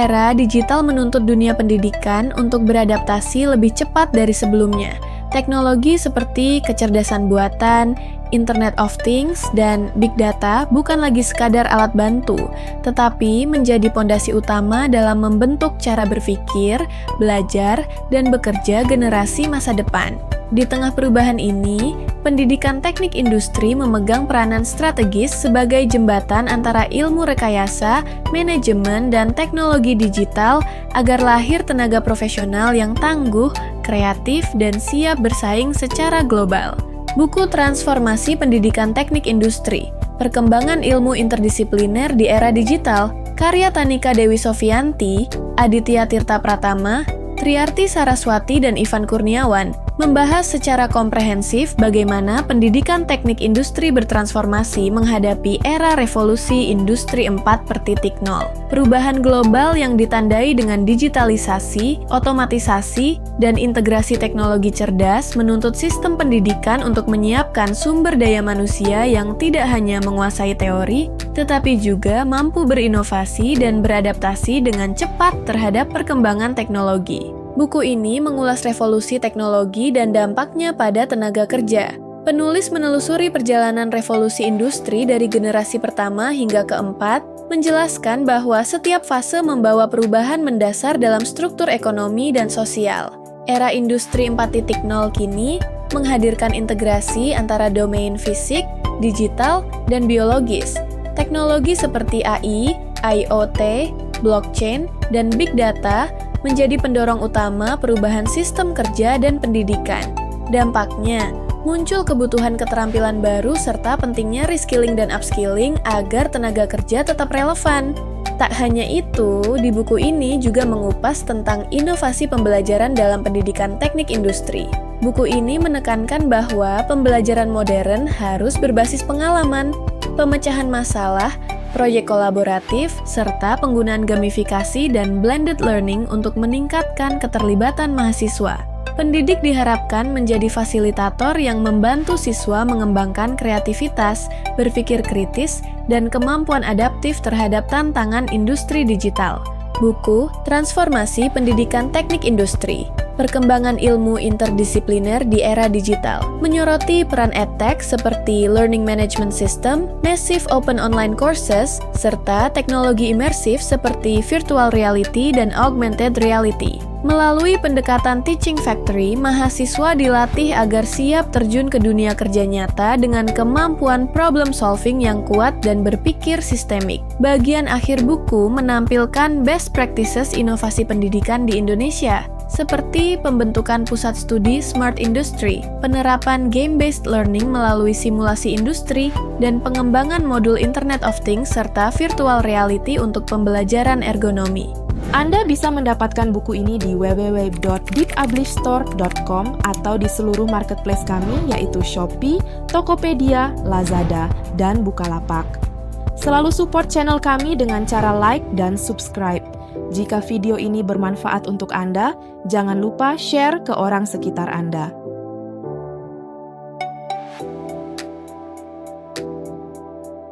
Era digital menuntut dunia pendidikan untuk beradaptasi lebih cepat dari sebelumnya. Teknologi seperti kecerdasan buatan, Internet of Things, dan Big Data bukan lagi sekadar alat bantu, tetapi menjadi pondasi utama dalam membentuk cara berpikir, belajar, dan bekerja generasi masa depan. Di tengah perubahan ini, pendidikan teknik industri memegang peranan strategis sebagai jembatan antara ilmu rekayasa, manajemen, dan teknologi digital agar lahir tenaga profesional yang tangguh, kreatif, dan siap bersaing secara global. Buku Transformasi Pendidikan Teknik Industri, Perkembangan Ilmu Interdisipliner di Era Digital, karya Tanika Dewi Sofianti, Aditya Tirta Pratama, Triarti Saraswati, dan Ivan Kurniawan membahas secara komprehensif bagaimana pendidikan teknik industri bertransformasi menghadapi era revolusi industri 4.0. Perubahan global yang ditandai dengan digitalisasi, otomatisasi, dan integrasi teknologi cerdas menuntut sistem pendidikan untuk menyiapkan sumber daya manusia yang tidak hanya menguasai teori, tetapi juga mampu berinovasi dan beradaptasi dengan cepat terhadap perkembangan teknologi. Buku ini mengulas revolusi teknologi dan dampaknya pada tenaga kerja. Penulis menelusuri perjalanan revolusi industri dari generasi pertama hingga keempat, menjelaskan bahwa setiap fase membawa perubahan mendasar dalam struktur ekonomi dan sosial. Era industri 4.0 kini menghadirkan integrasi antara domain fisik, digital, dan biologis. Teknologi seperti AI, IoT, blockchain, dan big data menjadi pendorong utama perubahan sistem kerja dan pendidikan. Dampaknya, muncul kebutuhan keterampilan baru serta pentingnya reskilling dan upskilling agar tenaga kerja tetap relevan. Tak hanya itu, di buku ini juga mengupas tentang inovasi pembelajaran dalam pendidikan teknik industri. Buku ini menekankan bahwa pembelajaran modern harus berbasis pengalaman, pemecahan masalah, proyek kolaboratif, serta penggunaan gamifikasi dan blended learning untuk meningkatkan keterlibatan mahasiswa. Pendidik diharapkan menjadi fasilitator yang membantu siswa mengembangkan kreativitas, berpikir kritis, dan kemampuan adaptif terhadap tantangan industri digital. Buku Transformasi Pendidikan Teknik Industri, Perkembangan Ilmu Interdisipliner di Era Digital, menyoroti peran edtech seperti Learning Management System, Massive Open Online Courses, serta teknologi imersif seperti Virtual Reality dan Augmented Reality. Melalui pendekatan Teaching Factory, mahasiswa dilatih agar siap terjun ke dunia kerja nyata dengan kemampuan problem solving yang kuat dan berpikir sistemik. Bagian akhir buku menampilkan best practices inovasi pendidikan di Indonesia, seperti pembentukan pusat studi Smart Industry, penerapan game-based learning melalui simulasi industri, dan pengembangan modul Internet of Things serta virtual reality untuk pembelajaran ergonomi. Anda bisa mendapatkan buku ini di www.deepublishstore.com atau di seluruh marketplace kami yaitu Shopee, Tokopedia, Lazada, dan Bukalapak. Selalu support channel kami dengan cara like dan subscribe. Jika video ini bermanfaat untuk Anda, jangan lupa share ke orang sekitar Anda.